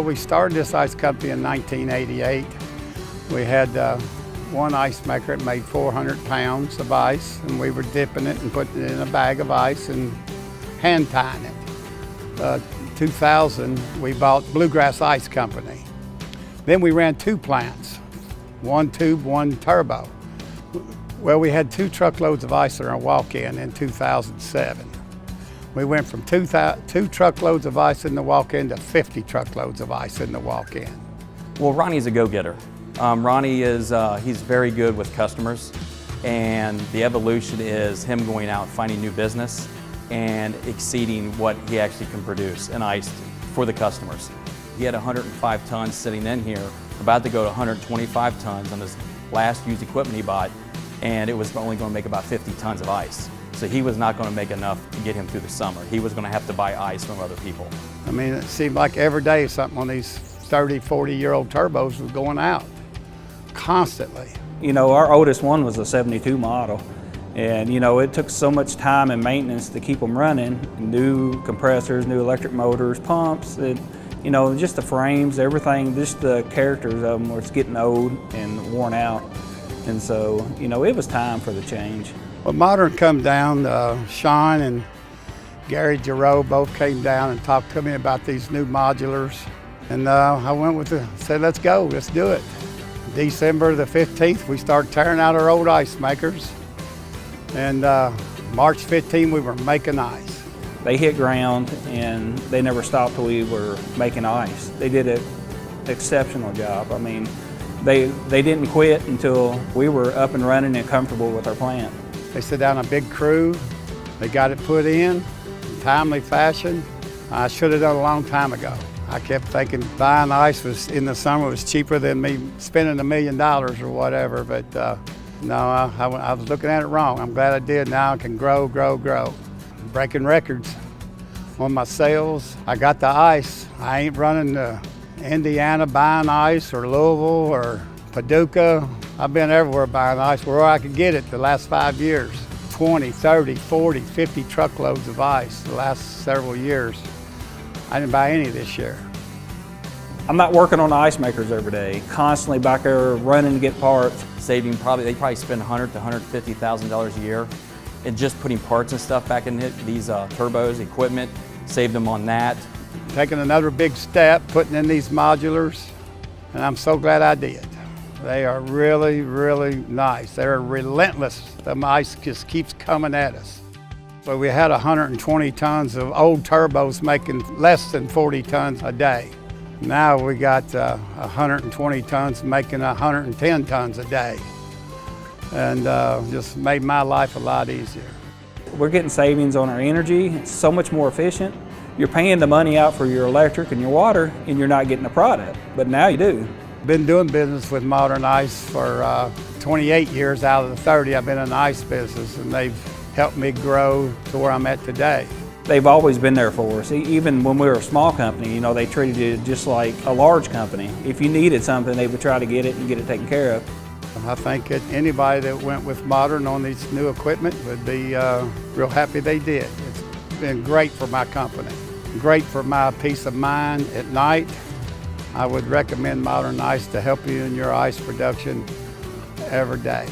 Well, we started this ice company in 1988. We had one ice maker that made 400 pounds of ice, and we were dipping it and putting it in a bag of ice and hand tying it. 2000, we bought Bluegrass Ice Company. Then we ran two plants, one tube, one turbo. Well, we had 2 truckloads of ice in our walk-in 2007. We went from 2 truckloads of ice in the walk-in to 50 truckloads of ice in the walk-in. Well, Ronnie's a go-getter. Ronnie is, he's very good with customers, and the evolution is him going out finding new business and exceeding what he actually can produce in ice for the customers. He had 105 tons sitting in here, about to go to 125 tons on his last used equipment he bought, and it was only going to make about 50 tons of ice. So he was not going to make enough to get him through the summer. He was going to have to buy ice from other people. I mean, it seemed like every day something on these 30, 40-year-old turbos was going out constantly. You know, our oldest one was a 72 model. And, you know, it took so much time and maintenance to keep them running. New compressors, new electric motors, pumps, you know, just the frames, everything, just the characters of them was getting old and worn out. And so, you know, it was time for the change. Well, Modern come down, Sean and Gary Giroux both came down and talked to me about these new modulars. And I went with said, let's go, let's do it. December the 15th, we started tearing out our old ice makers. And March 15th, we were making ice. They hit ground and they never stopped till we were making ice. They did an exceptional job. I mean, they didn't quit until we were up and running and comfortable with our plant. They set down a big crew. They got it put in timely fashion. I should have done a long time ago. I kept thinking buying ice in the summer was cheaper than me spending $1 million or whatever, but no, I was looking at it wrong. I'm glad I did. Now I can grow. Breaking records on my sales. I got the ice. I ain't running to Indiana buying ice or Louisville or Paducah. I've been everywhere buying ice where I could get it the last 5 years. 20, 30, 40, 50 truckloads of ice the last several years. I didn't buy any this year. I'm not working on the ice makers every day, constantly back there running to get parts. Saving they probably spend $100,000 to $150,000 a year in just putting parts and stuff back in these turbos, equipment, saved them on that. Taking another big step, putting in these modulars, and I'm so glad I did. They are really, really nice. They're relentless. The ice just keeps coming at us. But we had 120 tons of old turbos making less than 40 tons a day. Now we got 120 tons making 110 tons a day. And just made my life a lot easier. We're getting savings on our energy. It's so much more efficient. You're paying the money out for your electric and your water, and you're not getting a product, but now you do. Been doing business with Modern Ice for 28 years out of the 30. I've been in the ice business, and they've helped me grow to where I'm at today. They've always been there for us. Even when we were a small company, you know, they treated you just like a large company. If you needed something, they would try to get it and get it taken care of. I think that anybody that went with Modern on these new equipment would be real happy they did. It's been great for my company, great for my peace of mind at night. I would recommend Modern Ice to help you in your ice production every day.